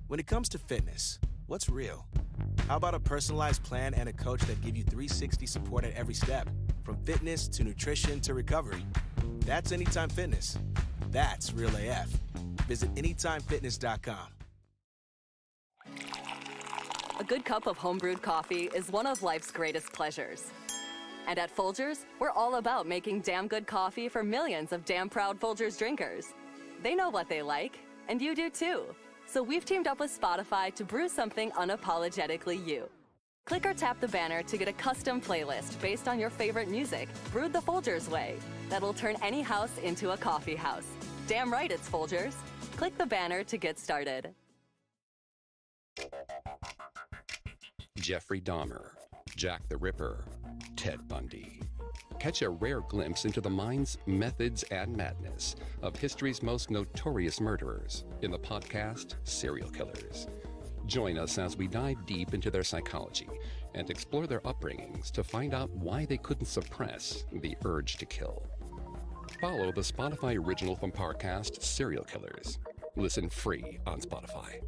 When it comes to fitness, what's real? How about a personalized plan and a coach that give you 360 support at every step, from fitness to nutrition to recovery? That's Anytime Fitness. That's Real AF. Visit AnytimeFitness.com. A good cup of homebrewed coffee is one of life's greatest pleasures. And at Folgers, we're all about making damn good coffee for millions of damn proud Folgers drinkers. They know what they like, and you do too. So we've teamed up with Spotify to brew something unapologetically you. Click or tap the banner to get a custom playlist based on your favorite music, brewed the Folgers way. That'll turn any house into a coffee house. Damn right it's Folgers. Click the banner to get started. Jeffrey Dahmer, Jack the Ripper, Ted Bundy. Catch a rare glimpse into the minds, methods, and madness of history's most notorious murderers in the podcast Serial Killers. Join us as we dive deep into their psychology and explore their upbringings to find out why they couldn't suppress the urge to kill. Follow the Spotify original from Parcast Serial Killers. Listen free on Spotify.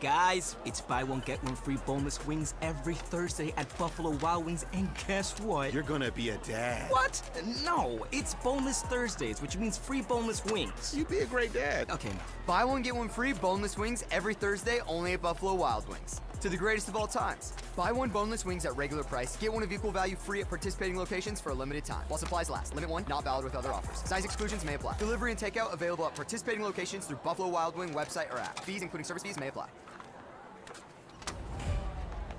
Guys, it's buy one get one free boneless wings every Thursday at Buffalo Wild Wings, and guess what? You're gonna be a dad. What? No, it's boneless Thursdays, which means free boneless wings. You'd be a great dad. Okay, no. Buy one, get one free boneless wings every Thursday only at Buffalo Wild Wings. To the greatest of all times. Buy one boneless wings at regular price. Get one of equal value free at participating locations for a limited time. While supplies last. Limit one, not valid with other offers. Size exclusions may apply. Delivery and takeout available at participating locations through Buffalo Wild Wing website or app. Fees, including service fees, may apply.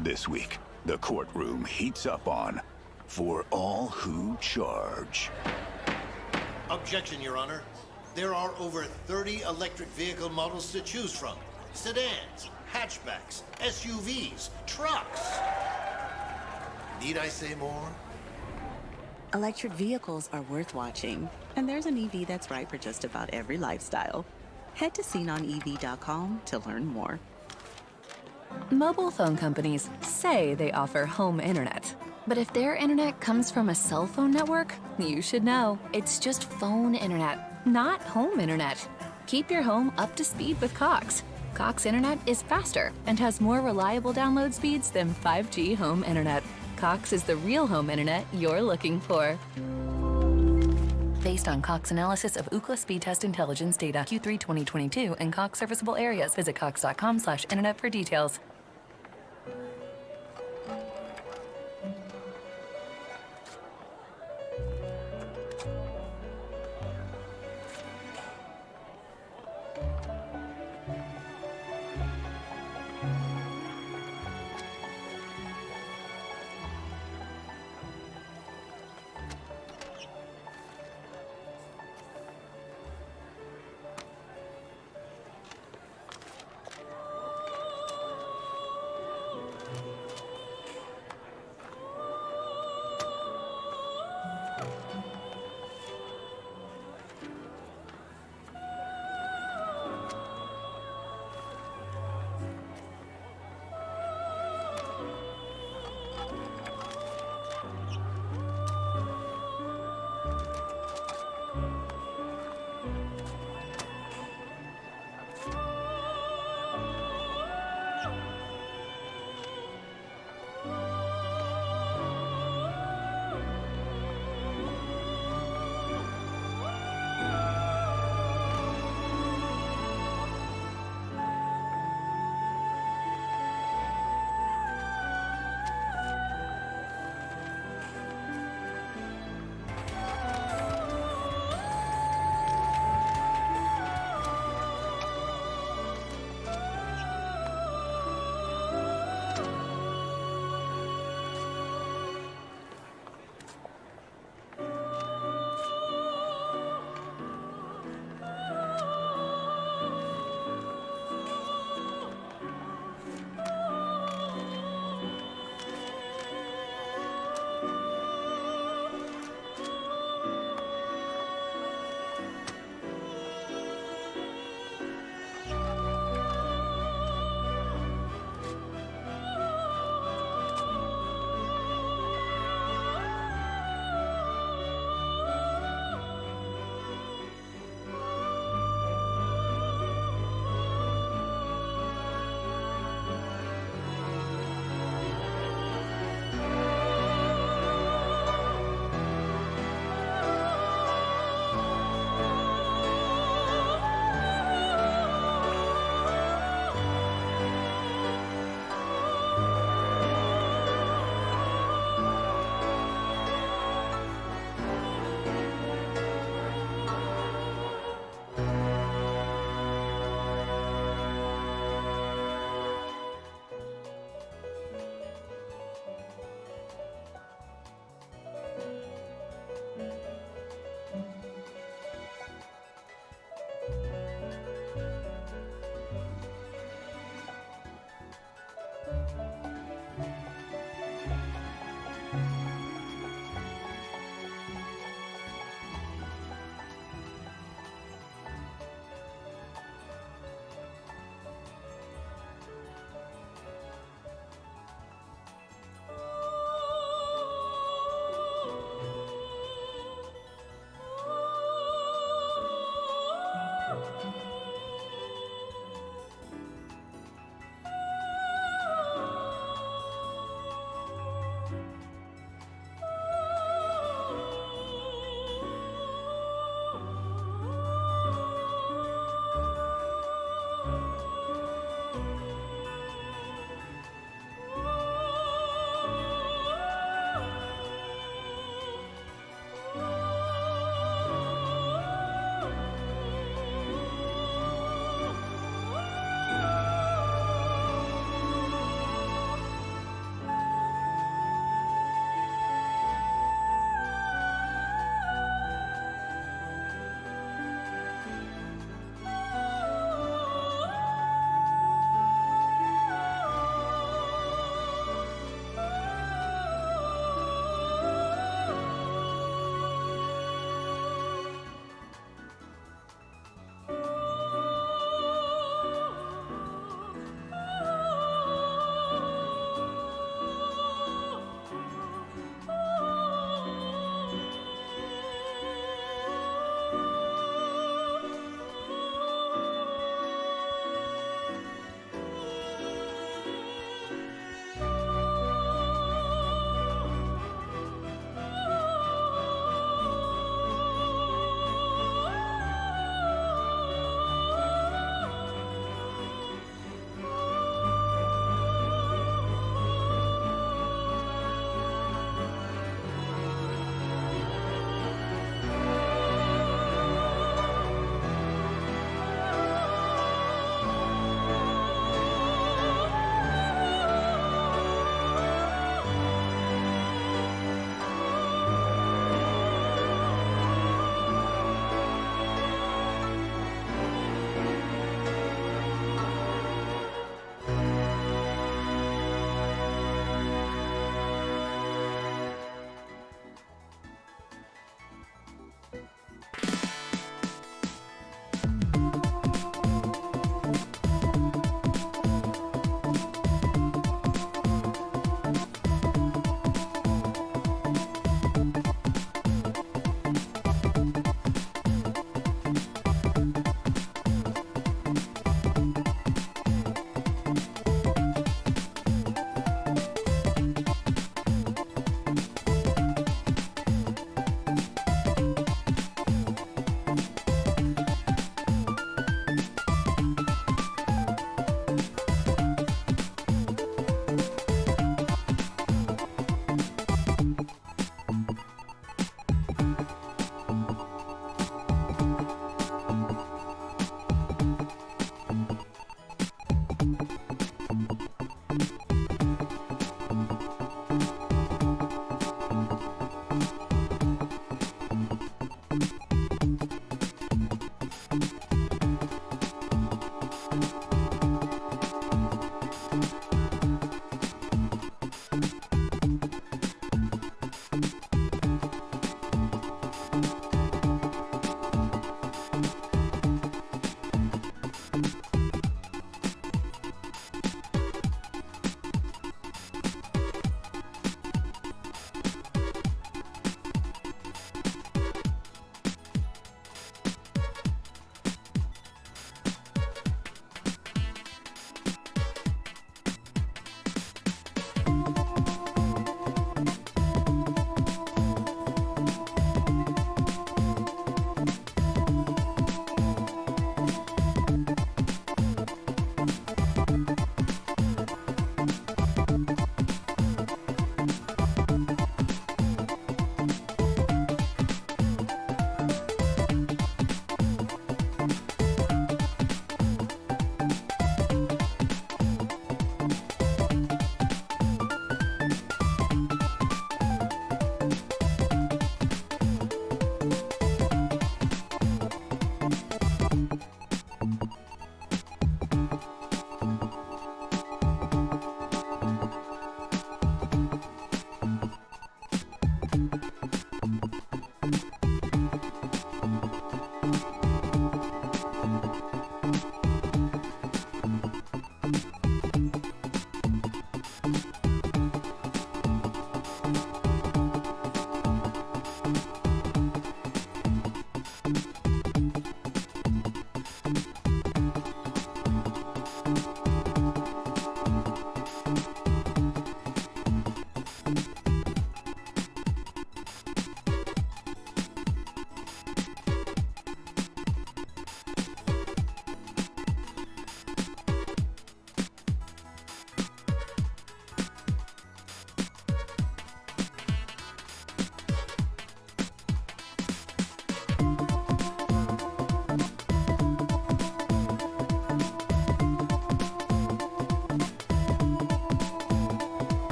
This week, the courtroom heats up on For All Who Charge. Objection, Your Honor. There are over 30 electric vehicle models to choose from. Sedans, hatchbacks, SUVs, trucks. Need I say more? Electric vehicles are worth watching, and there's an EV that's right for just about every lifestyle. Head to SeenOnEV.com to learn more. Mobile phone companies say they offer home internet. But if their internet comes from a cell phone network, you should know. It's just phone internet, not home internet. Keep your home up to speed with Cox. Cox internet is faster and has more reliable download speeds than 5G home internet. Cox is the real home internet you're looking for. Based on Cox analysis of Ookla speed test intelligence data Q3 2022 and Cox serviceable areas, visit cox.com/internet for details.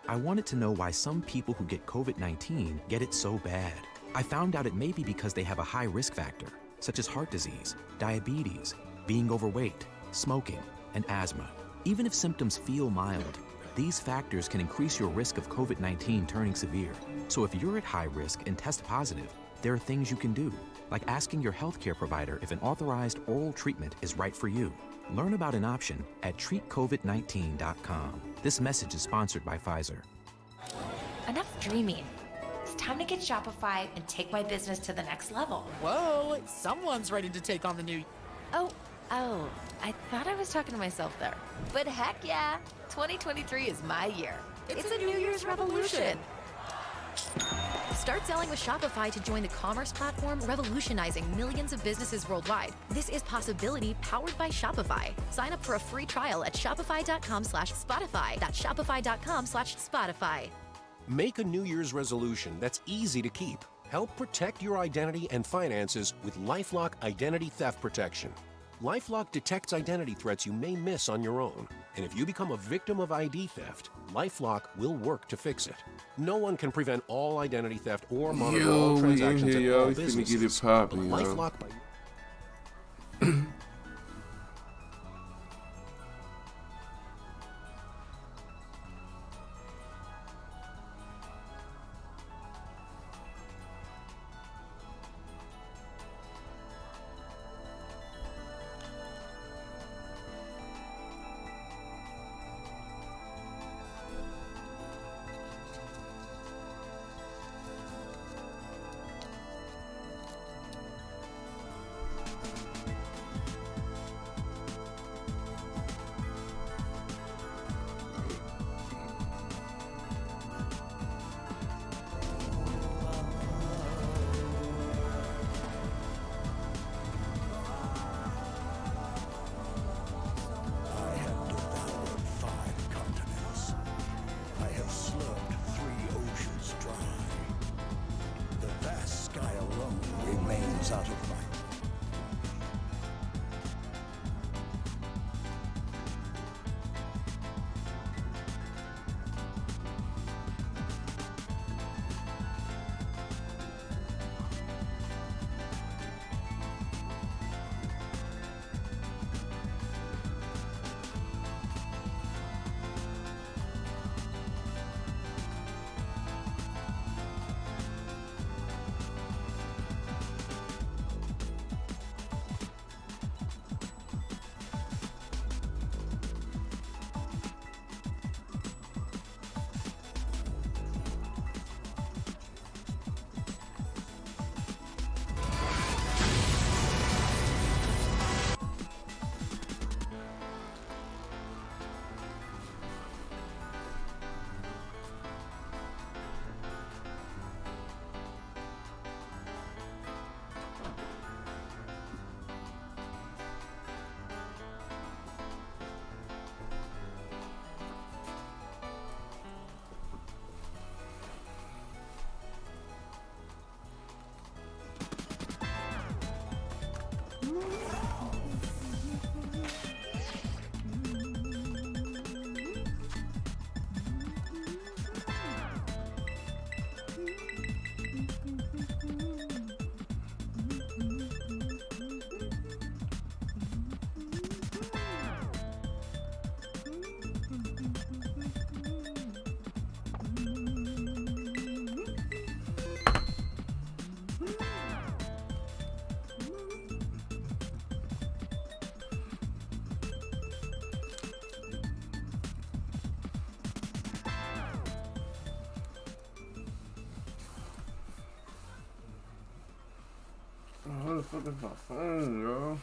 I wanted to know why some people who get COVID-19 get it so bad. I found out it may be because they have a high risk factor, such as heart disease, diabetes, being overweight, smoking, and asthma. Even if symptoms feel mild, these factors can increase your risk of COVID-19 turning severe. So if you're at high risk and test positive, there are things you can do, like asking your healthcare provider if an authorized oral treatment is right for you. Learn about an option at treatcovid19.com. This message is sponsored by Pfizer. Enough dreaming. It's time to get Shopify and take my business to the next level. Whoa, someone's ready to take on the new... Oh, I thought I was talking to myself there. But heck yeah, 2023 is my year. It's a New Year's revolution. Start selling with Shopify to join the commerce platform revolutionizing millions of businesses worldwide. This is Possibility powered by Shopify. Sign up for a free trial at shopify.com/Spotify. That's shopify.com/Spotify. Make a New Year's resolution that's easy to keep. Help protect your identity and finances with LifeLock Identity Theft Protection. LifeLock detects identity threats you may miss on your own. And if you become a victim of ID theft, LifeLock will work to fix it. No one can prevent all identity theft or monitor all transactions at all businesses. Get it popping, but LifeLock by out of my How the fuck is my phone, yo?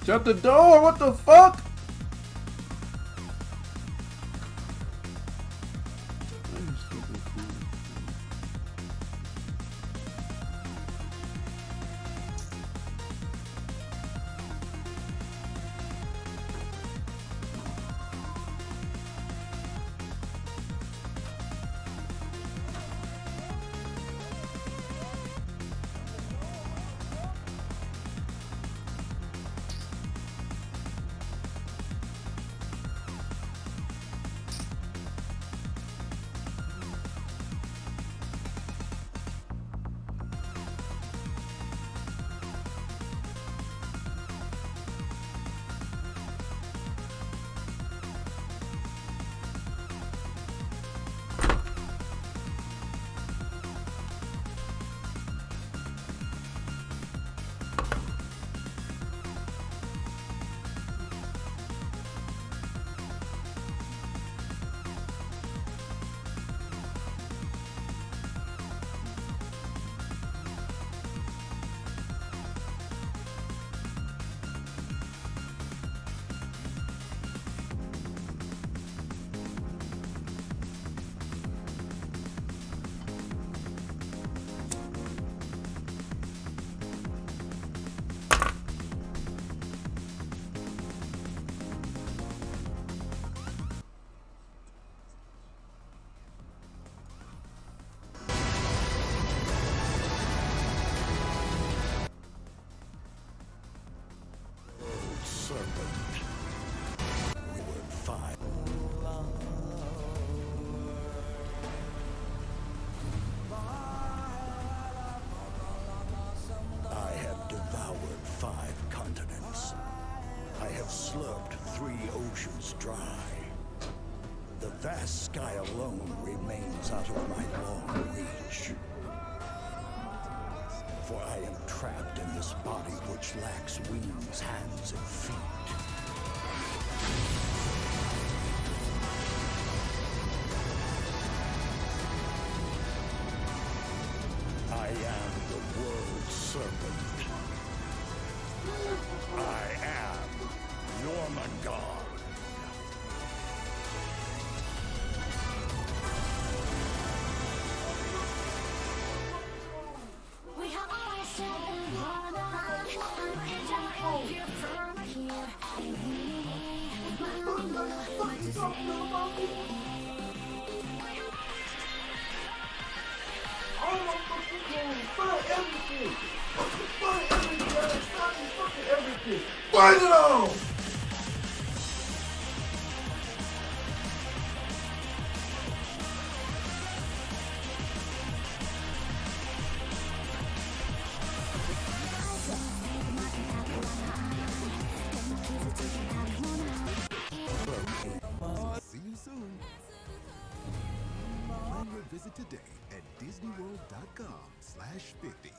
Shut the door, what the fuck? Slurped 3 oceans dry. The vast sky alone remains out of my long reach. For I am trapped in this body which lacks wings, hands, and feet. I am the world's serpent. I am Jormungand. Fight it all! See you soon. Plan your visit today at DisneyWorld.com/50.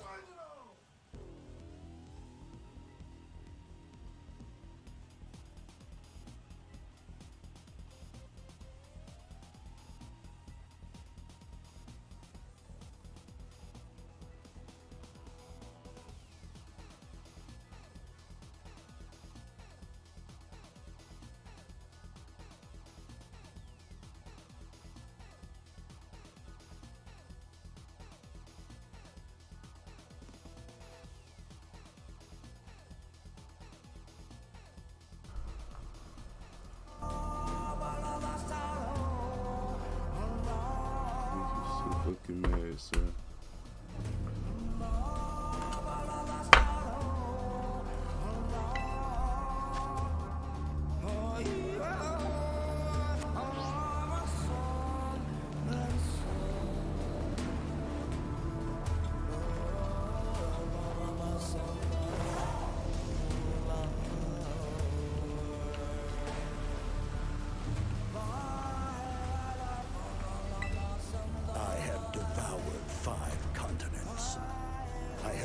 Fucking mad, sir.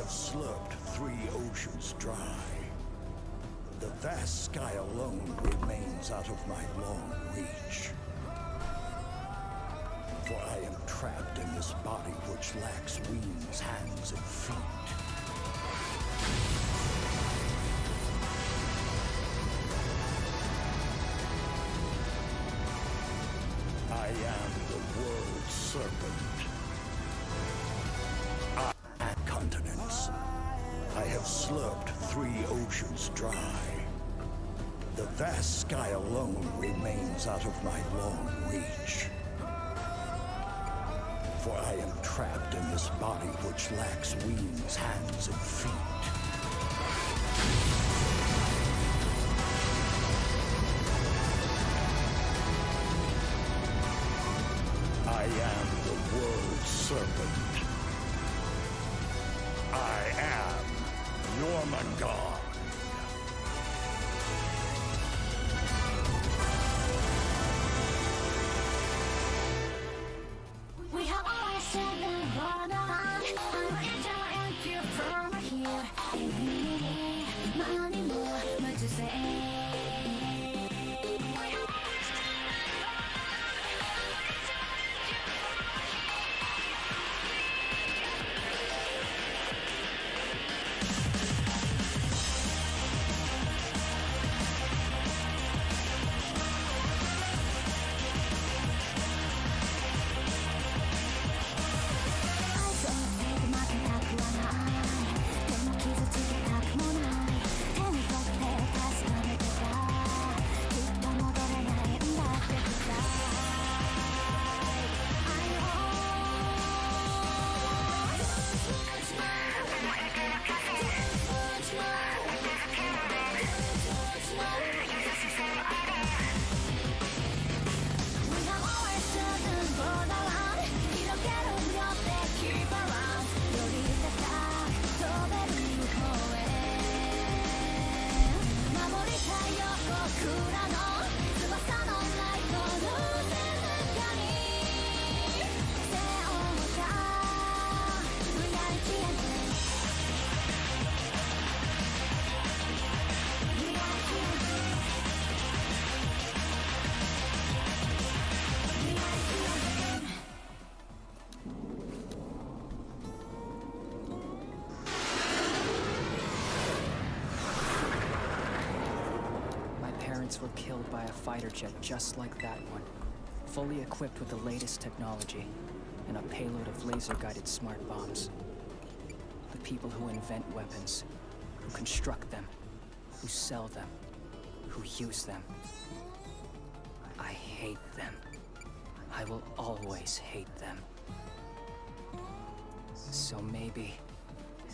Slurped 3 oceans dry. The vast sky alone remains out of my long reach. For I am trapped in this body which lacks wings, hands, and feet. am the world serpent. Continents. I have slurped 3 oceans dry. The vast sky alone remains out of my long reach. For I am trapped in this body which lacks wings, hands, and feet. I am the world serpent. I am Jormungand. We have always said the borderline. I'm enter if you're from here. Money more, but to say. Were killed by a fighter jet just like that one, fully equipped with the latest technology and a payload of laser-guided smart bombs. The people who invent weapons, who construct them, who sell them, who use them. I hate them. I will always hate them. So maybe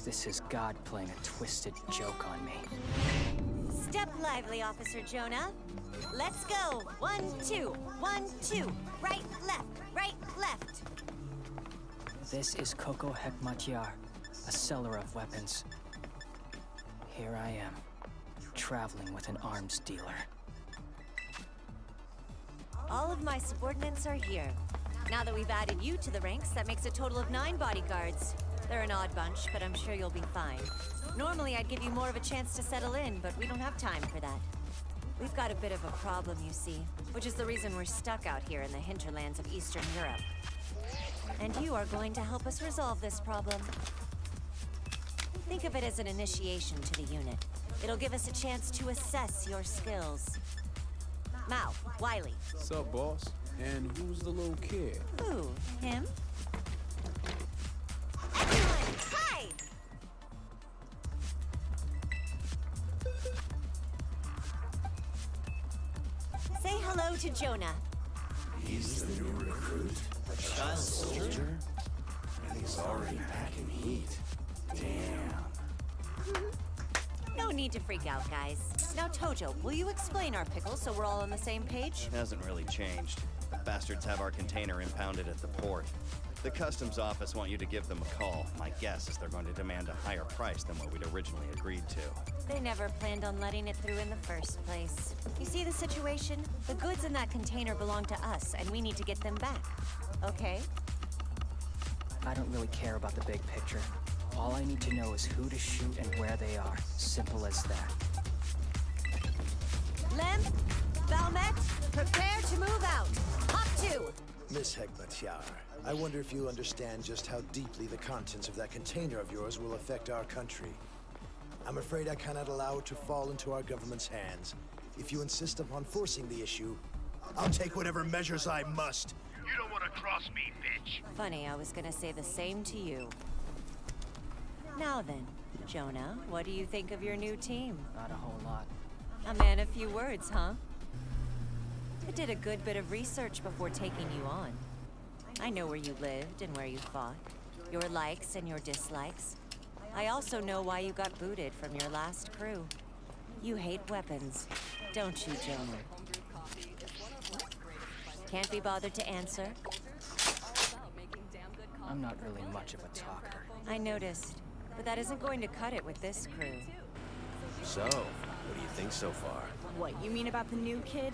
this is God playing a twisted joke on me. Step lively, Officer Jonah. Let's go. 1, 2, 1, 2. Right, left. This is Coco Hekmatyar, a seller of weapons. Here I am, traveling with an arms dealer. All of my subordinates are here. Now that we've added you to the ranks, that makes a total of 9 bodyguards. They're an odd bunch, but I'm sure you'll be fine. Normally, I'd give you more of a chance to settle in, but we don't have time for that. We've got a bit of a problem, you see, which is the reason we're stuck out here in the hinterlands of Eastern Europe. And you are going to help us resolve this problem. Think of it as an initiation to the unit. It'll give us a chance to assess your skills. Mao, Wiley. Sup, boss? And who's the little kid? Who? Him? Everyone, hide! Say hello to Jonah. He's the new recruit, a child soldier, and he's already packing heat. Damn. No need to freak out, guys. Now, Tojo, will you explain our pickle so we're all on the same page? Hasn't really changed. The bastards have our container impounded at the port. The customs office want you to give them a call. My guess is they're going to demand a higher price than what we'd originally agreed to. They never planned on letting it through in the first place. You see the situation? The goods in that container belong to us, and we need to get them back. Okay? I don't really care about the big picture. All I need to know is who to shoot and where they are. Simple as that. Lem, Valmet, prepare to move out. Hop 2. Miss Hekmatyar, I wonder if you understand just how deeply the contents of that container of yours will affect our country. I'm afraid I cannot allow it to fall into our government's hands. If you insist upon forcing the issue, I'll take whatever measures I must You don't want to cross me, bitch. Funny, I was gonna say the same to you. Now then, Jonah, what do you think of your new team? Not a whole lot. A man of few words, huh? I did a good bit of research before taking you on. I know where you lived and where you fought, your likes and your dislikes. I also know why you got booted from your last crew. You hate weapons, don't you, Jonah? Can't be bothered to answer? I'm not really much of a talker. I noticed, but that isn't going to cut it with this crew. So, what do you think so far? What, you mean about the new kid?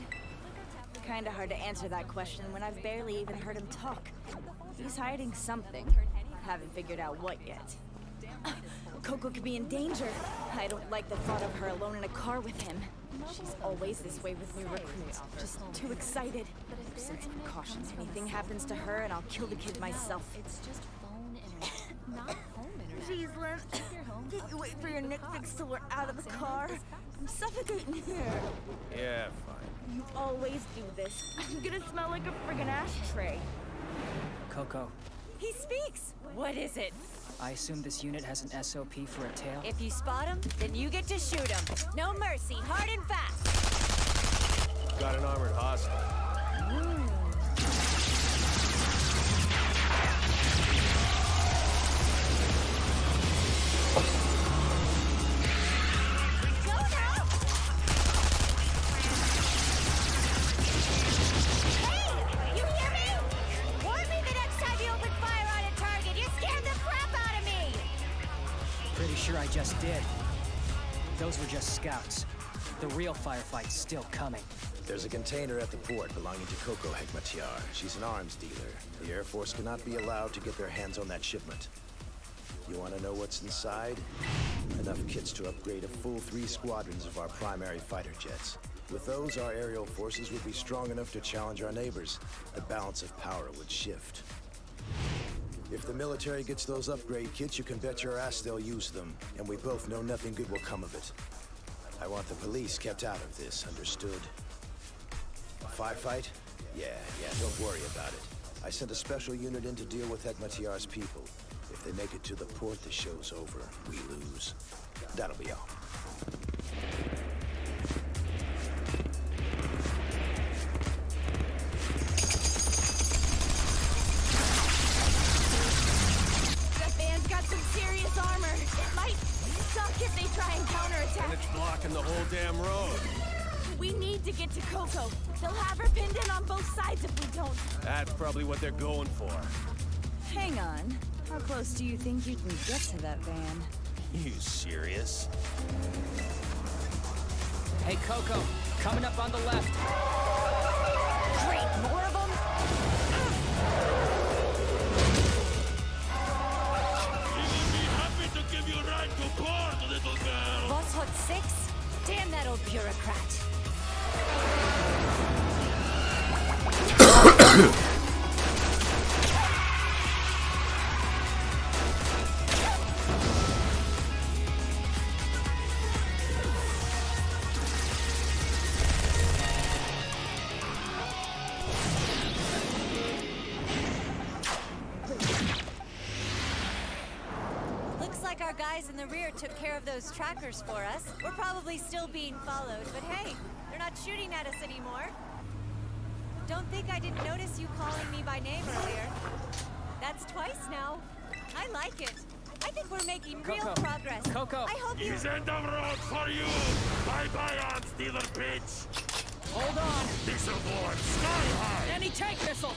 Kinda hard to answer that question when I've barely even heard him talk. He's hiding something. Haven't figured out what yet. Coco could be in danger. I don't like the thought of her alone in a car with him. She's always this way with new recruits. Just too excited. Sense of caution. Anything happens to her and I'll kill the kid myself. It's just phone internet, not home internet. Jeez, Lynn. Can't you wait for your Netflix till we're out of the car? I'm suffocating here. Yeah, fine. You always do this. I'm gonna smell like a friggin' ashtray. Coco, He speaks! What is it? I assume this unit has an SOP for a tail? If you spot him, then you get to shoot him. No mercy, hard and fast. Got an armored hostile. I just did. Those were just scouts. The real firefight's still coming. There's a container at the port belonging to Coco Hekmatyar. She's an arms dealer. The Air Force cannot be allowed to get their hands on that shipment. You want to know what's inside? Enough kits to upgrade a full 3 squadrons of our primary fighter jets. With those, our aerial forces would be strong enough to challenge our neighbors. The balance of power would shift. If the military gets those upgrade kits, you can bet your ass they'll use them. And we both know nothing good will come of it. I want the police kept out of this, understood? A firefight? Yeah, don't worry about it. I sent a special unit in to deal with Hekmatyar's people. If they make it to the port, the show's over. We lose. That'll be all. Serious armor. It might suck if they try and counterattack. And it's blocking the whole damn road. We need to get to Coco. They'll have her pinned in on both sides if we don't. That's probably what they're going for. Hang on. How close do you think you can get to that van? You serious? Hey, Coco, coming up on the left. Great, more of them? Give you a ride to port, little girl! Boss Hot 6? Damn that old bureaucrat. Our guys in the rear took care of those trackers for us. We're probably still being followed, but hey, they're not shooting at us anymore. Don't think I didn't notice you calling me by name earlier. That's twice now. I like it. I think we're making real progress. Coco! I hope you... He's in the road for you! Bye-bye, arms dealer, bitch! Hold on! Missile board, sky high! Anti-tank missile!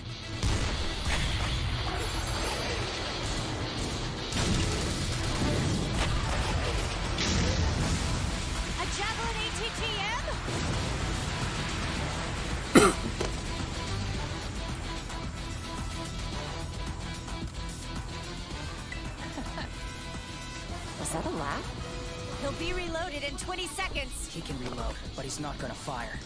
Javelin ATGM? Was that a laugh? He'll be reloaded in 20 seconds. He can reload, but he's not gonna fire.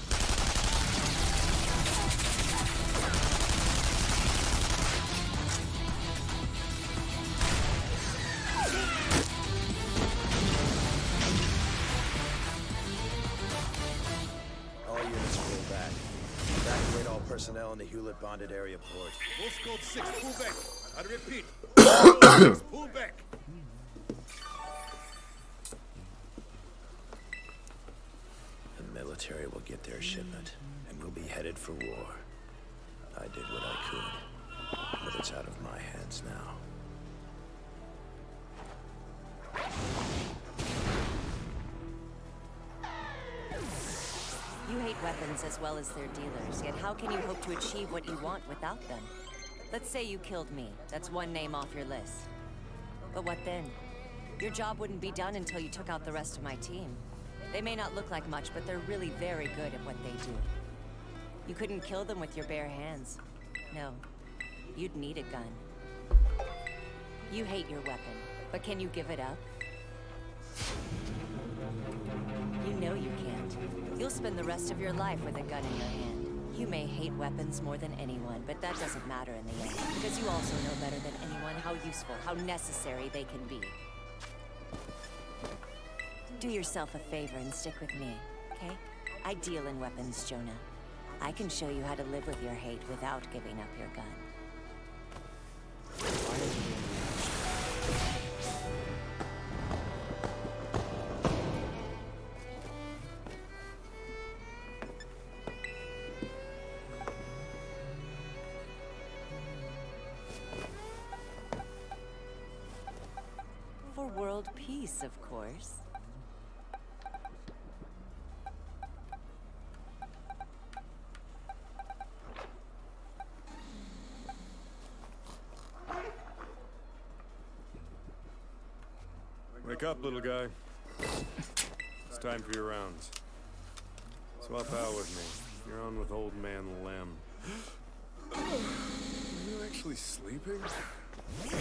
personnel in the Hewlett bonded area port. Wolf Gold 6, pull back. I repeat. Wolf Gold 6, pull back. The military will get their shipment, and we'll be headed for war. I did what I could, but it's out of my hands now. You hate weapons as well as their dealers, yet how can you hope to achieve what you want without them? Let's say you killed me. That's one name off your list. But what then? Your job wouldn't be done until you took out the rest of my team. They may not look like much, but they're really very good at what they do. You couldn't kill them with your bare hands. No. You'd need a gun. You hate your weapon, but can you give it up? You know you can't. You'll spend the rest of your life with a gun in your hand. You may hate weapons more than anyone, but that doesn't matter in the end, because you also know better than anyone how useful, how necessary they can be. Do yourself a favor and stick with me, okay? I deal in weapons, Jonah. I can show you how to live with your hate without giving up your gun. For world peace, of course. Wake up, little guy. It's time for your rounds. Swap out with me. You're on with old man Lem. Are you actually sleeping? It's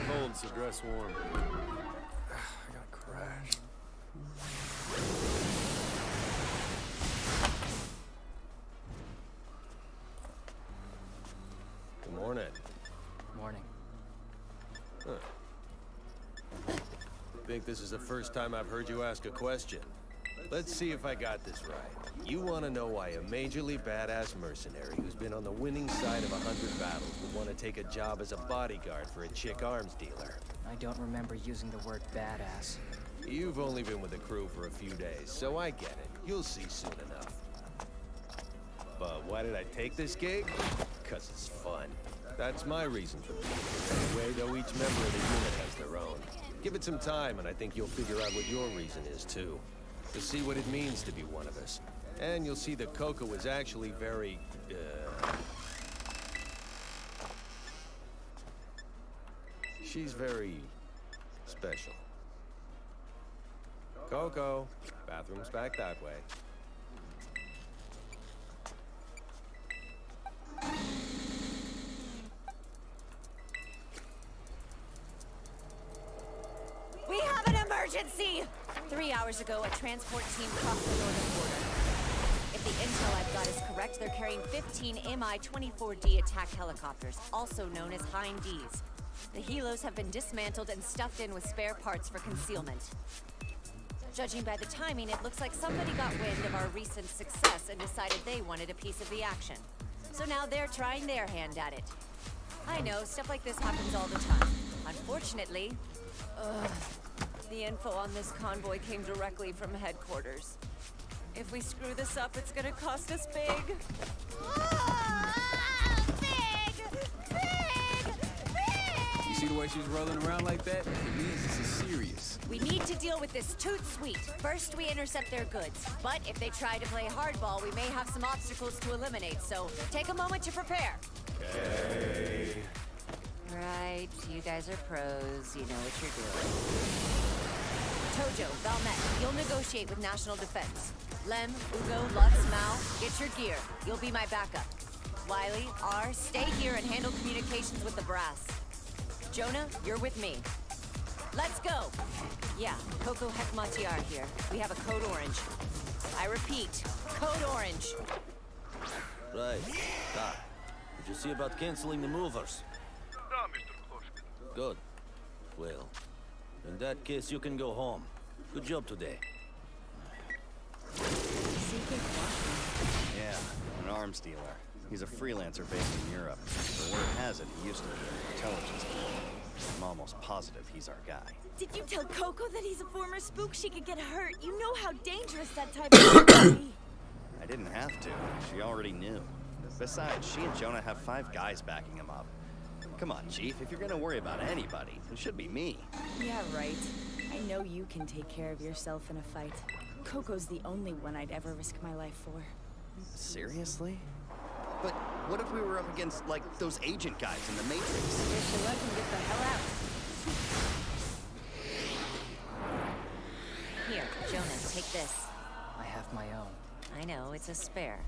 cold, so dress warm. I got crashed. Good morning. Morning. Huh. Think this is the first time I've heard you ask a question. Let's see if I got this right. You want to know why a majorly badass mercenary who's been on the winning side of 100 battles would want to take a job as a bodyguard for a chick arms dealer? I don't remember using the word badass. You've only been with the crew for a few days, so I get it. You'll see soon enough. But why did I take this gig? 'Cause it's fun. That's my reason for being here anyway, though each member of the unit has their own. Give it some time, and I think you'll figure out what your reason is, too. To see what it means to be one of us. And you'll see that Coco is actually very, she's very special. Coco, bathroom's back that way. We have an emergency! 3 hours ago, a transport team crossed the northern border. If the intel I've got is correct, they're carrying 15 Mi-24D attack helicopters, also known as Hind Ds. The helos have been dismantled and stuffed in with spare parts for concealment. Judging by the timing, it looks like somebody got wind of our recent success and decided they wanted a piece of the action. So now they're trying their hand at it. I know, stuff like this happens all the time. Unfortunately, the info on this convoy came directly from headquarters. If we screw this up, it's gonna cost us big. You see the way she's rolling around like that? It means this is serious. We need to deal with this toot sweet. First, we intercept their goods. But if they try to play hardball, we may have some obstacles to eliminate, so take a moment to prepare. Okay. Right, you guys are pros. You know what you're doing. Tojo, Valmet, you'll negotiate with National Defense. Lem, Ugo, Lutz, Mao, get your gear. You'll be my backup. Wiley, R, stay here and handle communications with the brass. Jonah, you're with me. Let's go! Yeah, Coco Hekmatyar here. We have a code orange. I repeat, code orange. Right. Did you see about canceling the movers? Good. Well, in that case, you can go home. Good job today. Yeah, an arms dealer. He's a freelancer based in Europe. The word has it he used to be an intelligence kid. I'm almost positive he's our guy. Did you tell Coco that he's a former spook? She could get hurt. You know how dangerous that type of thing can be. I didn't have to. She already knew. Besides, she and Jonah have 5 guys backing him up. Come on, Chief. If you're gonna worry about anybody, it should be me. Yeah, right. I know you can take care of yourself in a fight. Coco's the only one I'd ever risk my life for. Seriously? But what if we were up against, like, those agent guys in the Matrix? We should let them get the hell out. Here, Jonah, take this. I have my own. I know, it's a spare.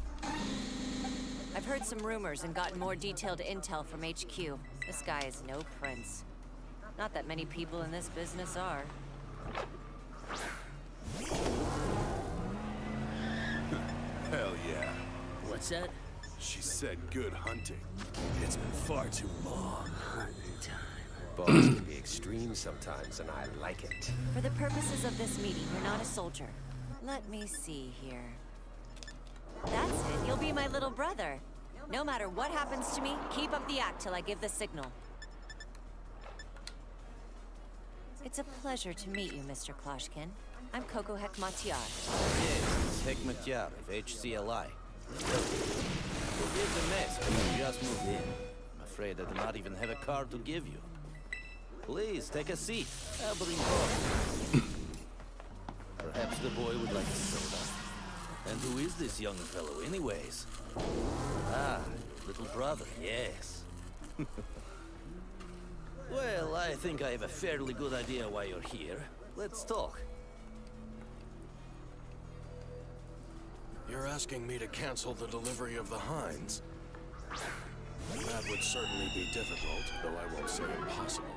I've heard some rumors and gotten more detailed intel from HQ. This guy is no prince. Not that many people in this business are. Hell yeah. What's that? She said good hunting. It's been far too long. Boss can be extreme sometimes, and I like it. For the purposes of this meeting, you're not a soldier. Let me see here. That's it. You'll be my little brother. No matter what happens to me, keep up the act till I give the signal. It's a pleasure to meet you, Mr. Kloshkin. I'm Coco Hekmatyar. Yes, Hekmatyar of HCLI. Forgive the mess, but I just moved in. I'm afraid I do not even have a card to give you. Please, take a seat. I'll bring more. Perhaps the boy would like a soda. And who is this young fellow, anyways? Ah, little brother, yes. Well, I think I have a fairly good idea why you're here. Let's talk. You're asking me to cancel the delivery of the hinds? That would certainly be difficult, though I won't say impossible.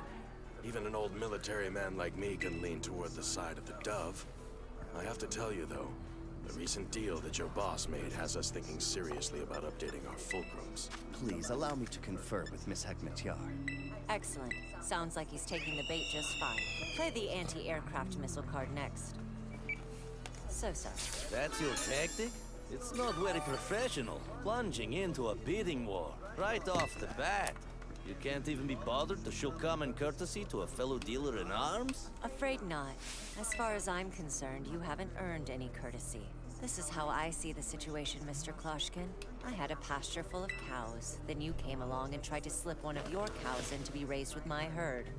Even an old military man like me can lean toward the side of the dove. I have to tell you, though, the recent deal that your boss made has us thinking seriously about updating our fulcrums. Please, allow me to confer with Miss Hekmatyar. Excellent. Sounds like he's taking the bait just fine. Play the anti-aircraft missile card next. So. That's your tactic? It's not very professional. Plunging into a bidding war, right off the bat. You can't even be bothered to show common courtesy to a fellow dealer in arms? Afraid not. As far as I'm concerned, you haven't earned any courtesy. This is how I see the situation, Mr. Kloshkin. I had a pasture full of cows. Then you came along and tried to slip one of your cows in to be raised with my herd.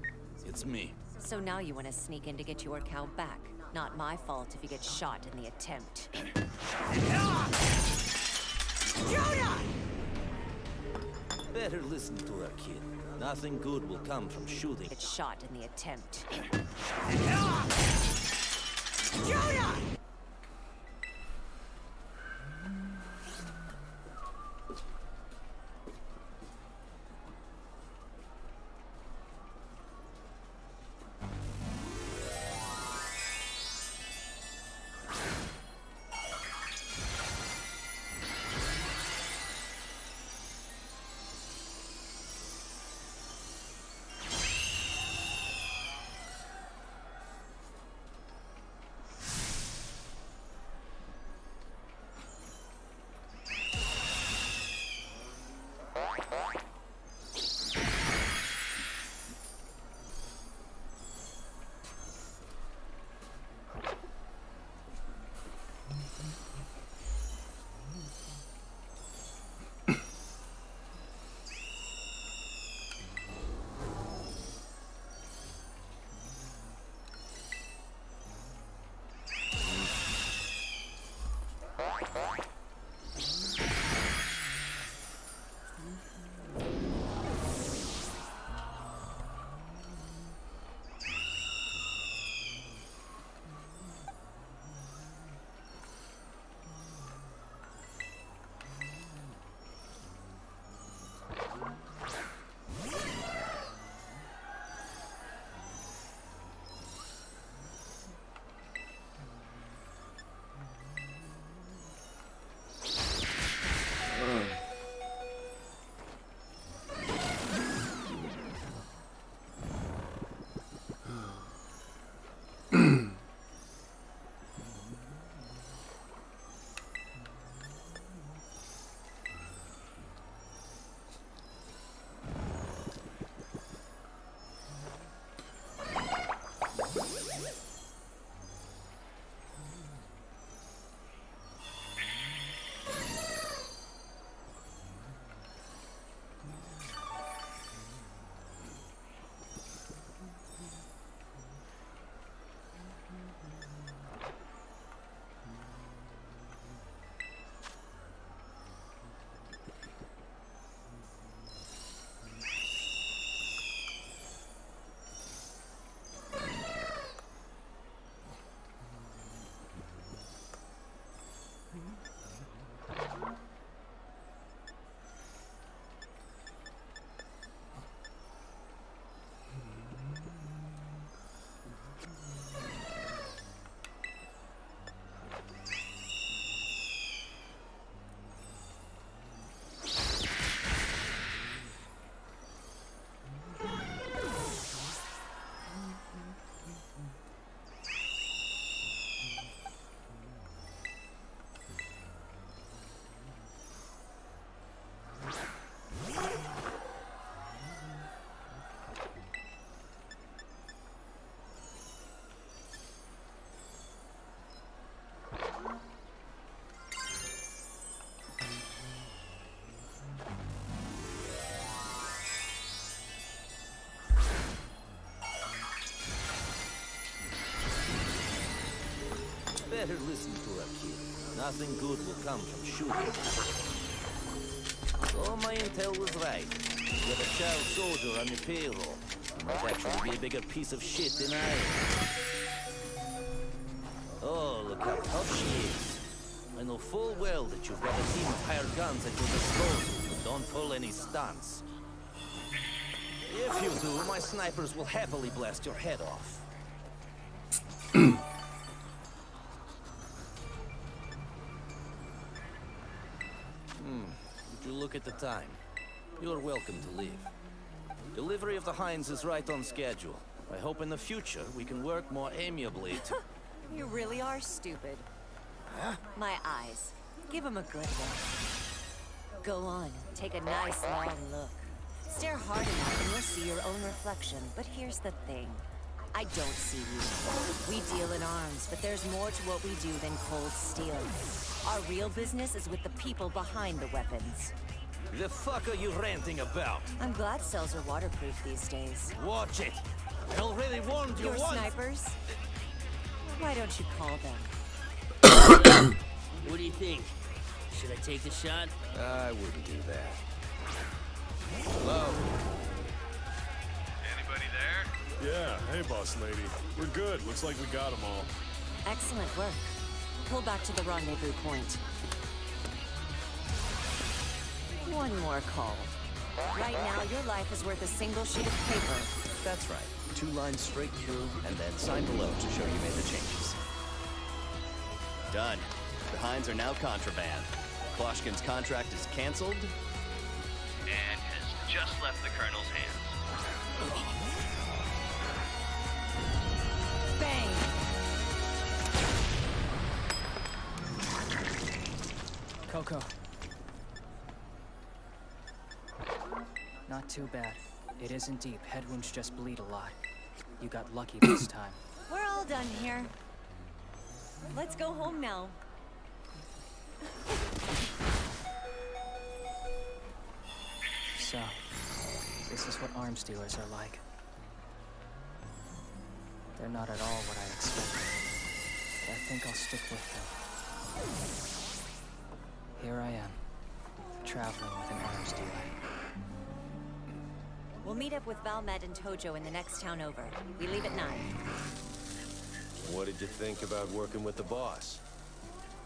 It's me. So now you want to sneak in to get your cow back. Not my fault if you get shot in the attempt. Jonah! Better listen to her, kid. Nothing good will come from shooting. Get shot in the attempt. Jonah! better listen to her, kid. Nothing good will come from shooting. So my intel was right. You have a child soldier on your payroll. You might actually be a bigger piece of shit than I am. Oh, look how tough she is. I know full well that you've got a team of hired guns at your disposal, but don't pull any stunts. If you do, my snipers will happily blast your head off. Would you look at the time? You're welcome to leave. Delivery of the Hinds is right on schedule. I hope in the future we can work more amiably to... You really are stupid. Huh? My eyes. Give him a good look. Go on, take a nice long look. Stare hard enough and you'll see your own reflection. But here's the thing. I don't see you. We deal in arms, but there's more to what we do than cold steel. Our real business is with the people behind the weapons. The fuck are you ranting about? I'm glad cells are waterproof these days. Watch it! I already warned you Your once! snipers? Why don't you call them? What do you think? Should I take the shot? I wouldn't do that. Hello? Anybody there? Yeah, hey boss lady. We're good. Looks like we got them all. Excellent work. Pull back to the rendezvous point. One more call. Right now, your life is worth a single sheet of paper. That's right. 2 lines straight through, and then sign below to show you made the changes. Done. The Hinds are now contraband. Kloshkin's contract is canceled. And has just left the Colonel's hands. Bang! Coco. Not too bad. It isn't deep. Head wounds just bleed a lot. You got lucky this time. We're all done here. Let's go home now. So, this is what arms dealers are like. They're not at all what I expected. But I think I'll stick with them. Here I am, traveling with an arms dealer. We'll meet up with Valmet and Tojo in the next town over. We leave at 9. What did you think about working with the boss?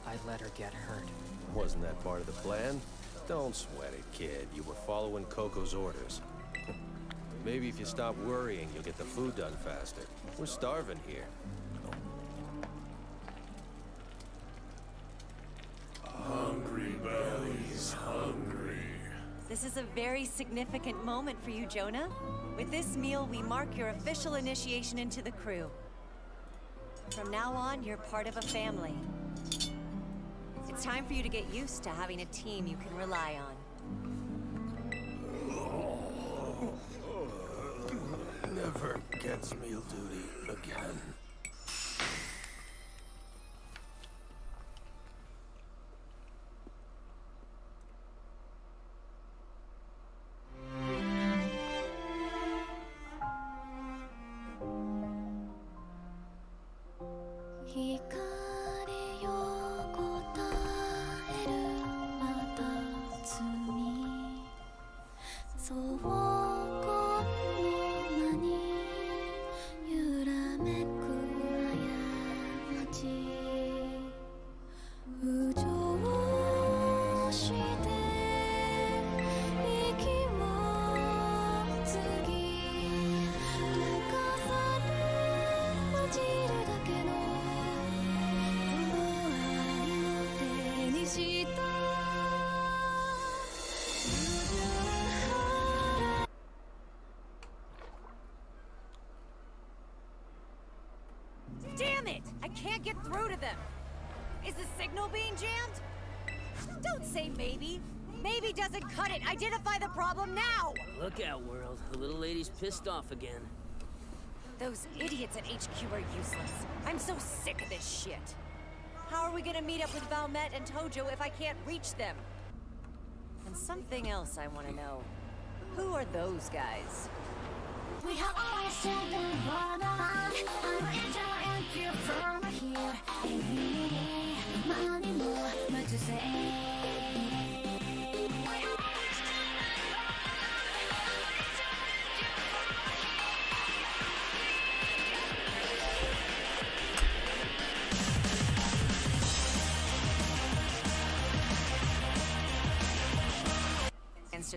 I let her get hurt. Wasn't that part of the plan? Don't sweat it, kid. You were following Coco's orders. Maybe if you stop worrying, you'll get the food done faster. We're starving here. Hungry bellies, hungry. This is a very significant moment for you, Jonah. With this meal, we mark your official initiation into the crew. From now on, you're part of a family. It's time for you to get used to having a team you can rely on. Never gets meal duty again. Damn it! I can't get through to them! Is the signal being jammed? Don't say maybe. Maybe doesn't cut it. Identify the problem now! Look out, world. The little lady's pissed off again. Those idiots at HQ are useless. I'm so sick of this shit. How are we gonna meet up with Valmet and Tojo if I can't reach them? And something else I want to know. Who are those guys? We have always said the borderline. I'm into it from here.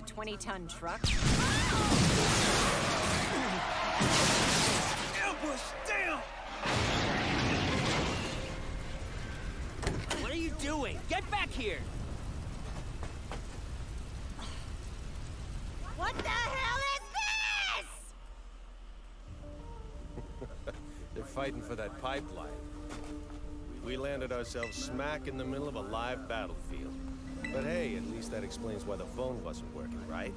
20-ton truck. Ambush! Damn! What are you doing? Get back here! What the hell is this? They're fighting for that pipeline. We landed ourselves smack in the middle of a live battlefield. But hey, at least that explains why the phone wasn't working, right?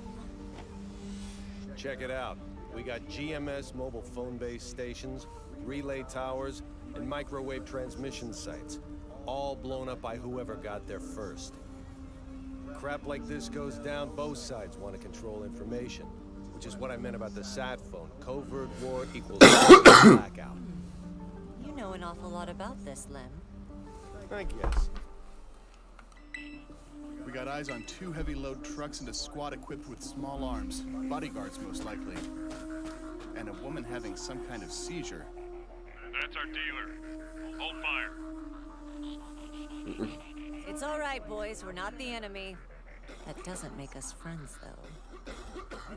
Check it out. We got GMS mobile phone base stations, relay towers, and microwave transmission sites, all blown up by whoever got there first. Crap like this goes down, both sides want to control information, which is what I meant about the sat phone. Covert war equals blackout. You know an awful lot about this, Lem. I guess. We got eyes on 2 heavy load trucks and a squad equipped with small arms. Bodyguards, most likely. And a woman having some kind of seizure. That's our dealer. Hold fire. It's all right, boys. We're not the enemy. That doesn't make us friends, though.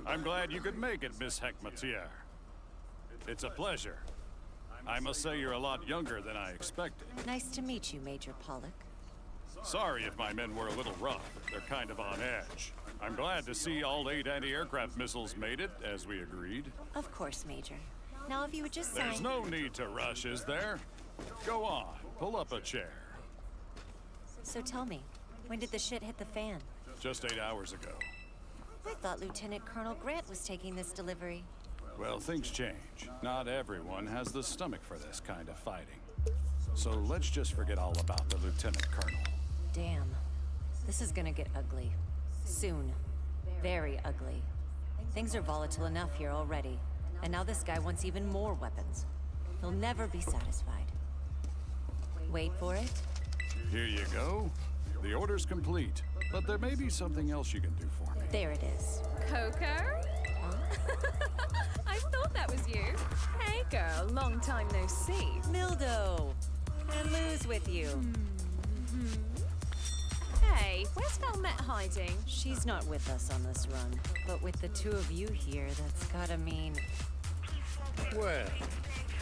I'm glad you could make it, Miss Heckmatier. It's a pleasure. I must say you're a lot younger than I expected. Nice to meet you, Major Pollock. Sorry if my men were a little rough. They're kind of on edge. I'm glad to see all 8 anti-aircraft missiles made it, as we agreed. Of course, Major. Now, if you would just sign... There's no need to rush, is there? Go on. Pull up a chair. So tell me, when did the shit hit the fan? Just 8 hours ago. I thought Lieutenant Colonel Grant was taking this delivery. Well, things change. Not everyone has the stomach for this kind of fighting. So let's just forget all about the Lieutenant Colonel. Damn. This is gonna get ugly. Soon. Very ugly. Things are volatile enough here already. And now this guy wants even more weapons. He'll never be satisfied. Wait for it. Here you go. The order's complete. But there may be something else you can do for me. There it is. Coco? Huh? I thought that was you. Hey girl, long time no see. Mildo! And lose with you. Hey, where's Velmet hiding? She's not with us on this run. But with the 2 of you here, that's gotta mean... Well,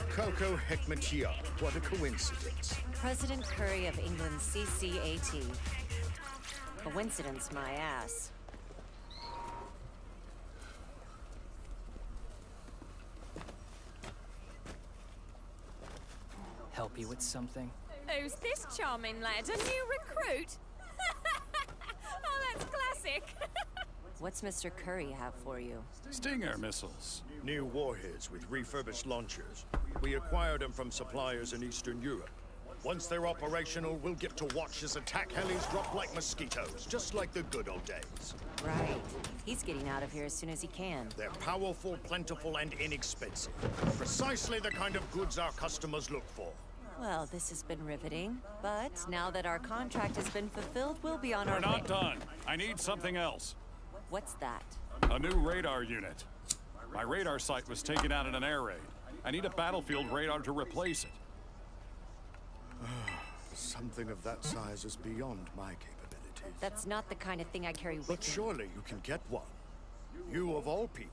Coco Heckmatier, what a coincidence. President Curry of England's CCAT. Coincidence, my ass. Help you with something? Who's this charming lad? A new recruit? Oh, that's classic. What's Mr. Curry have for you? Stinger missiles. New warheads with refurbished launchers. We acquired them from suppliers in Eastern Europe. Once they're operational, we'll get to watch as attack helis drop like mosquitoes, just like the good old days. Right. He's getting out of here as soon as he can. They're powerful, plentiful, and inexpensive. Precisely the kind of goods our customers look for. Well, this has been riveting, but now that our contract has been fulfilled, we'll be on our way. We're not done. I need something else. What's that? A new radar unit. My radar site was taken out in an air raid. I need a battlefield radar to replace it. Something of that size is beyond my capabilities. That's not the kind of thing I carry with me. But surely you can get one. You of all people.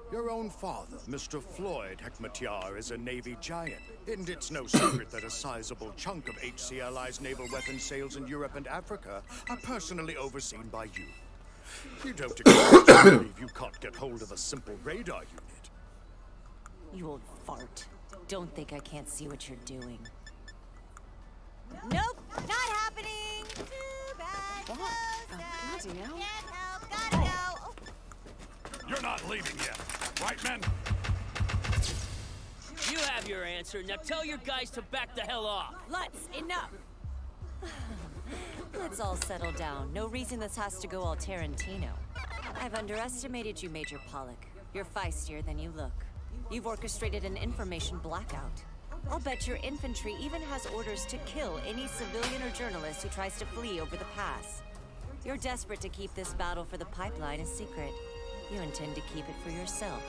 Your own father, Mr. Floyd Heckmatier, is a Navy giant. And it's no secret that a sizable chunk of HCLI's naval weapons sales in Europe and Africa are personally overseen by you. You don't expect to believe you can't get hold of a simple radar unit. You old fart. Don't think I can't see what you're doing. Nope, not happening. Too bad. What? Oh, bloody hell. Can't help, gotta go. Oh. You're not leaving yet, right, men? You have your answer. Now tell your guys to back the hell off. Lutz, enough. Let's all settle down. No reason this has to go all Tarantino. I've underestimated you, Major Pollock. You're feistier than you look. You've orchestrated an information blackout. I'll bet your infantry even has orders to kill any civilian or journalist who tries to flee over the pass. You're desperate to keep this battle for the pipeline a secret. You intend to keep it for yourself.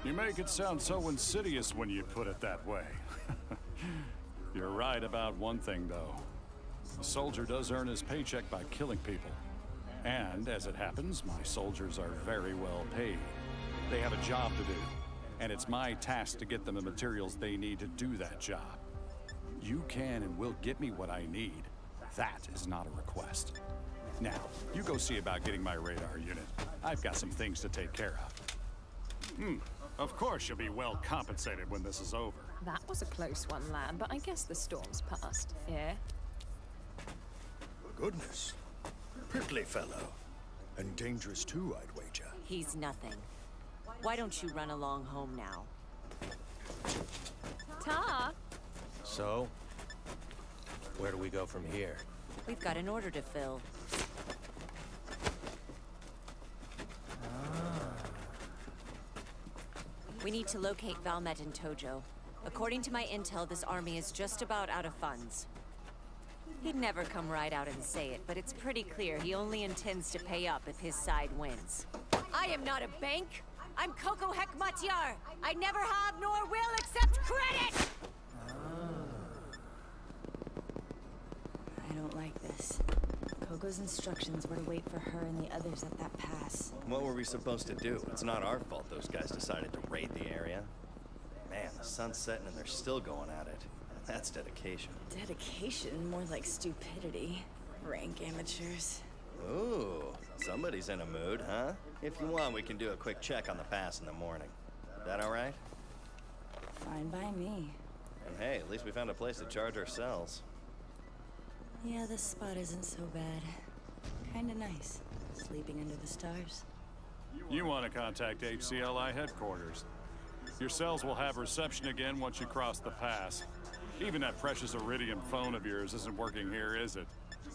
You make it sound so insidious when you put it that way. You're right about one thing, though. A soldier does earn his paycheck by killing people. And as it happens, my soldiers are very well paid. They have a job to do, and it's my task to get them the materials they need to do that job. You can and will get me what I need. That is not a request. Now, you go see about getting my radar unit. I've got some things to take care of. Of course you'll be well compensated when this is over. That was a close one, lad, but I guess the storm's passed. Yeah? Goodness. Prickly fellow. And dangerous too, I'd wager. He's nothing. Why don't you run along home now? Ta! So? Where do we go from here? We've got an order to fill. We need to locate Valmet and Tojo. According to my intel, this army is just about out of funds. He'd never come right out and say it, but it's pretty clear he only intends to pay up if his side wins. I am not a bank! I'm Coco Hekmatyar! I never have nor will accept credit! I don't like this. Coco's instructions were to wait for her and the others at that pass. What were we supposed to do? It's not our fault those guys decided to raid the area. Man, the sun's setting and they're still going at it. That's dedication. Dedication? More like stupidity. Rank amateurs. Ooh, somebody's in a mood, huh? If you want, we can do a quick check on the pass in the morning. That all right? Fine by me. And hey, at least we found a place to charge our cells. Yeah, this spot isn't so bad. Kinda nice. Sleeping under the stars. You want to contact HCLI headquarters. Your cells will have reception again once you cross the pass. Even that precious iridium phone of yours isn't working here, is it?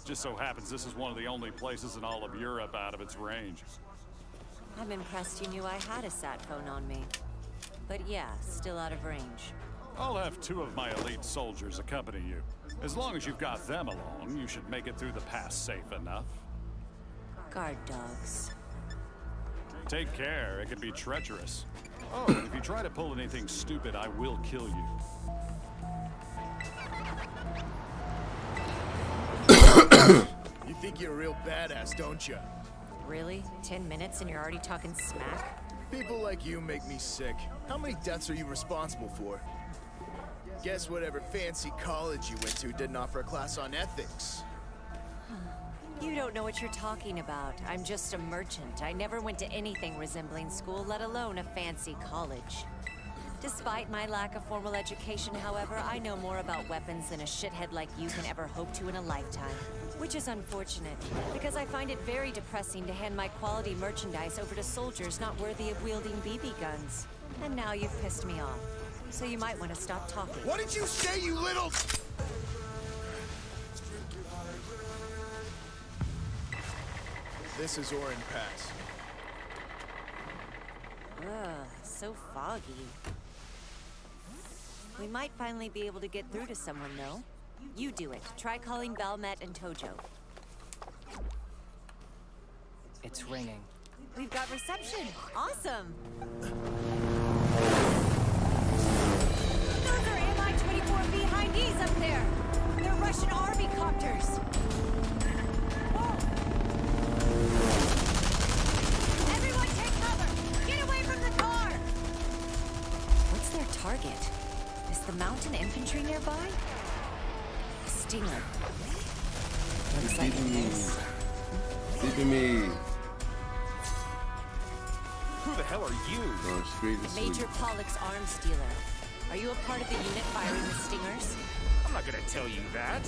Just so happens this is one of the only places in all of Europe out of its range. I'm impressed you knew I had a sat phone on me. But yeah, still out of range. I'll have 2 of my elite soldiers accompany you. As long as you've got them along, you should make it through the pass safe enough. Guard dogs. Take care, it can be treacherous. Oh, and if you try to pull anything stupid, I will kill you. You think you're a real badass, don't you? Really? 10 minutes and you're already talking smack? People like you make me sick. How many deaths are you responsible for? Guess whatever fancy college you went to didn't offer a class on ethics. You don't know what you're talking about. I'm just a merchant. I never went to anything resembling school, let alone a fancy college. Despite my lack of formal education, however, I know more about weapons than a shithead like you can ever hope to in a lifetime. Which is unfortunate, because I find it very depressing to hand my quality merchandise over to soldiers not worthy of wielding BB guns. And now you've pissed me off. So you might want to stop talking. What did you say, you little... This is Orin Pass. Ugh, so foggy. We might finally be able to get through to someone, though. You do it. Try calling Valmet and Tojo. It's ringing. We've got reception. Awesome. Those are Mi-24 behindies up there. They're Russian army copters. Everyone take cover! Get away from the car! What's their target? Is the mountain infantry nearby? A stinger. Looks like this. Keeping me. Who the hell are you? Going straight to sleep. Major Pollock's arms dealer. Are you a part of the unit firing the stingers? I'm not gonna tell you that.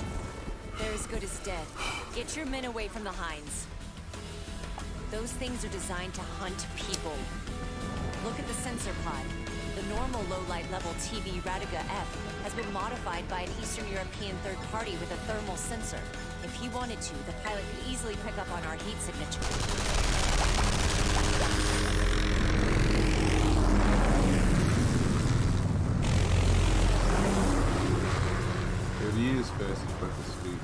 They're as good as dead. Get your men away from the hinds. Those things are designed to hunt people. Look at the sensor pod. The normal low-light level TV Radiga F has been modified by an Eastern European third party with a thermal sensor. If he wanted to, the pilot could easily pick up on our heat signature. It is fast as fucking speed.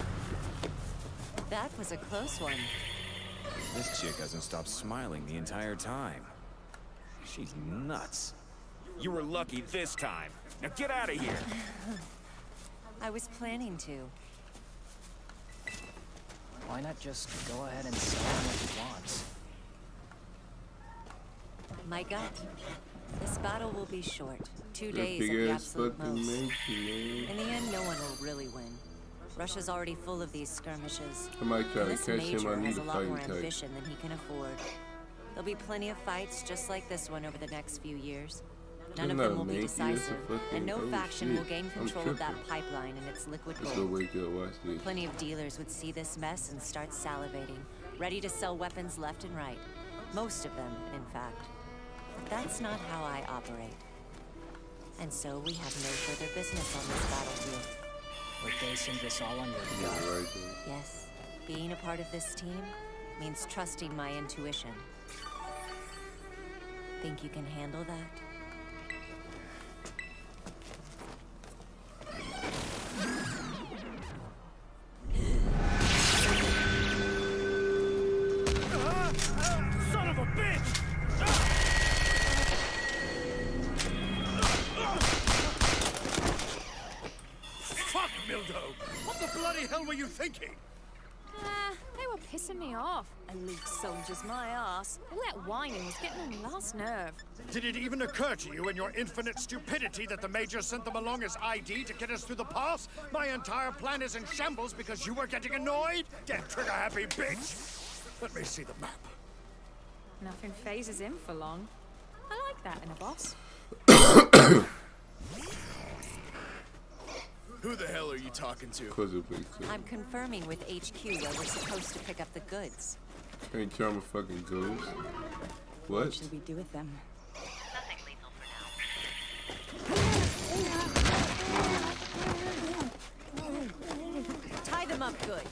That was a close one. This chick hasn't stopped smiling the entire time. She's nuts. You were lucky this time. Now get out of here. I was planning to. Why not just go ahead and sell him what he wants? My gut. This battle will be short. 2 days at the absolute most. In the end, no one will really win. Russia's already full of these skirmishes. I might try to This catch him. I major need has to a lot fight more type. ambition than he can afford. There'll be plenty of fights just like this one over the next few years. None of them will be decisive, and no faction will gain control of that pipeline and its liquid Let's go gold. wake up, watch this. Plenty of dealers would see this mess and start salivating, ready to sell weapons left and right. Most of them, in fact. But that's not how I operate. And so we have no further business on this battlefield. We're basing this all on your gut. Right there. Yes, being a part of this team means trusting my intuition. Think you can handle that? Son of a bitch! Fuck, Mildo! What the bloody hell were you thinking? They were pissing me off. Elite soldiers, my ass. All that whining was getting on my last nerve. Did it even occur to you in your infinite stupidity that the Major sent them along as ID to get us through the pass? My entire plan is in shambles because you were getting annoyed? Get trigger-happy, bitch! Let me see the map. Nothing phases him for long. I like that in a boss. Who the hell are you talking to? I'm confirming with HQ where we're supposed to pick up the goods. Ain't Charmer fucking ghost. What? What should we do with them? Nothing lethal for now. Tie them up good.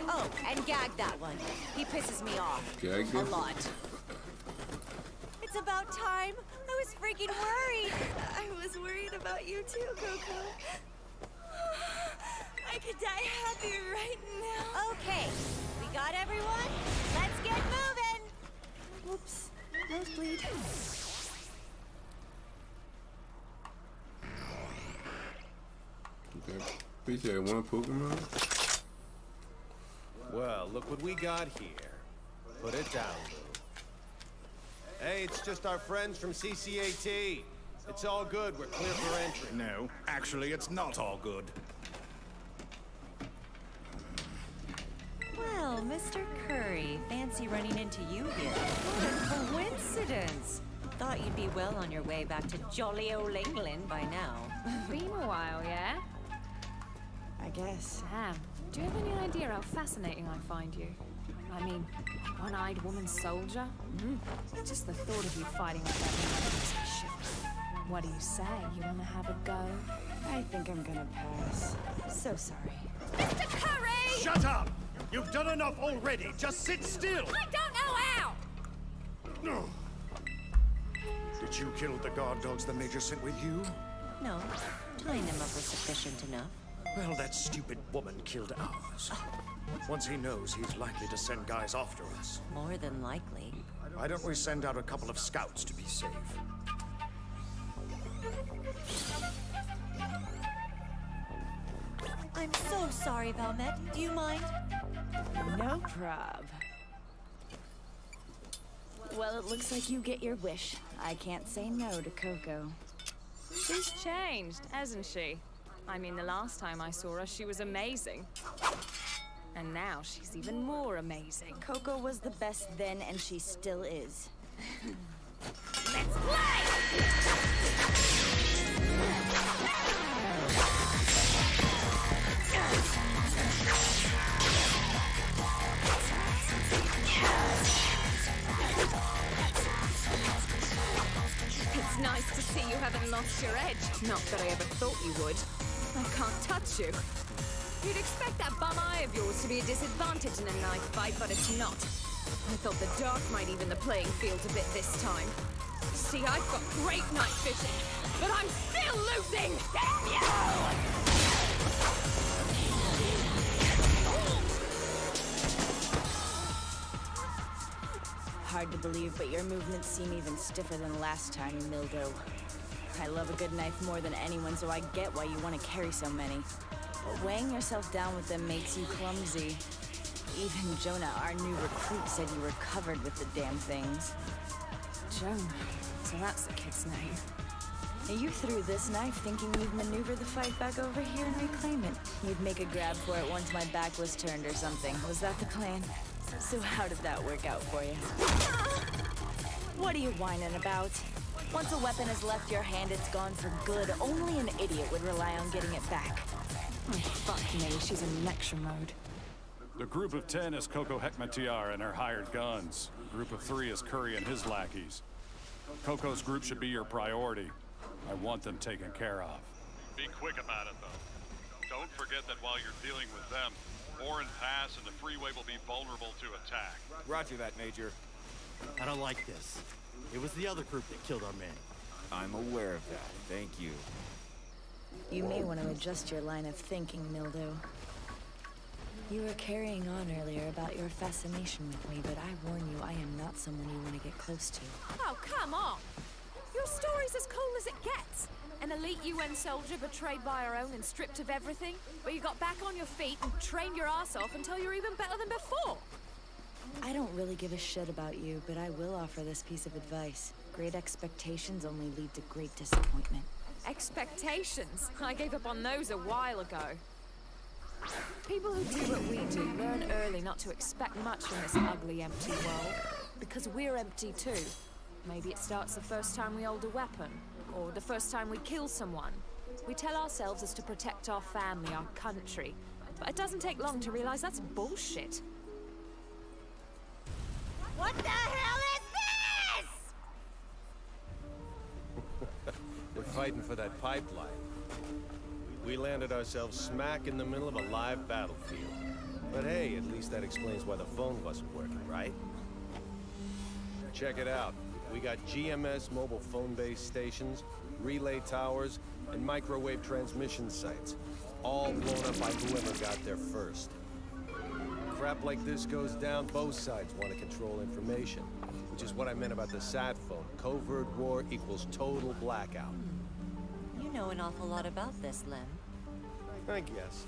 Oh, and gag that one. He pisses me off. Gag a him? lot. It's about time. I was freaking worried. I was worried about you too, Coco. I could die happy right now. Okay, we got everyone? Let's get moving! Whoops. Nosebleed. Okay. Bitch had one Pokemon? Well, look what we got here. Put it down, Lou. Hey, it's just our friends from CCAT. It's all good. We're clear for entry. No, actually, it's not all good. Well, Mr. Curry, fancy running into you here. What a coincidence! Thought you'd be well on your way back to jolly old England by now. Been a while, yeah? I guess. Sam, do you have any idea how fascinating I find you? I mean, one-eyed woman soldier? Just the thought of you fighting like that makes me shiver. What do you say? You want to have a go? I think I'm gonna pass. So sorry. Mr. Curry! Shut up! You've done enough already. Just sit still. I don't know how! No. Did you kill the guard dogs the Major sent with you? No, tying them up was sufficient enough. Well, that stupid woman killed ours. Once he knows, he's likely to send guys after us. More than likely. Why don't we send out a couple of scouts to be safe? I'm so sorry, Valmet. Do you mind? No prob. Well, it looks like you get your wish. I can't say no to Coco. She's changed, hasn't she? I mean, the last time I saw her, she was amazing. And now she's even more amazing. Coco was the best then, and she still is. Let's play! It's nice to see you haven't lost your edge. Not that I ever thought you would. I can't touch you. You'd expect that bum eye of yours to be a disadvantage in a knife fight, but it's not. I thought the dark might even the playing field a bit this time. See, I've got great night vision, but I'm still losing! Damn you! Hard to believe, but your movements seem even stiffer than last time, Mildo. I love a good knife more than anyone, so I get why you want to carry so many. But weighing yourself down with them makes you clumsy. Even Jonah, our new recruit, said you were covered with the damn things. Jonah? So that's the kid's name. And you threw this knife thinking you'd maneuver the fight back over here and reclaim it. You'd make a grab for it once my back was turned or something. Was that the plan? So how did that work out for you? What are you whining about? Once a weapon has left your hand, it's gone for good. Only an idiot would rely on getting it back. Oh, fuck me, she's in lecture mode. The group of 10 is Coco Hekmatiar and her hired guns. Group of 3 is Curry and his lackeys. Coco's group should be your priority. I want them taken care of. Be quick about it, though. Don't forget that while you're dealing with them, Orin Pass and the freeway will be vulnerable to attack. Roger that, Major. I don't like this. It was the other group that killed our man. I'm aware of that. Thank you. You may want to adjust your line of thinking, Mildew. You were carrying on earlier about your fascination with me, but I warn you, I am not someone you want to get close to. Oh, come on! Your story's as cool as it gets. An elite UN soldier betrayed by her own and stripped of everything, but you got back on your feet and trained your ass off until you're even better than before. I don't really give a shit about you, but I will offer this piece of advice. Great expectations only lead to great disappointment. Expectations? I gave up on those a while ago. People who do what we do learn early not to expect much from this ugly, empty world. Because we're empty too. Maybe it starts the first time we hold a weapon, or the first time we kill someone. We tell ourselves it's to protect our family, our country. But it doesn't take long to realize that's bullshit. What the hell is this? They're fighting for that pipeline. We landed ourselves smack in the middle of a live battlefield. But hey, at least that explains why the phone wasn't working, right? Check it out. We got GMS mobile phone base stations, relay towers, and microwave transmission sites. All blown up by whoever got there first. Crap like this goes down, both sides want to control information. Which is what I meant about the sat phone. Covert war equals total blackout. You know an awful lot about this, Lem. I guess.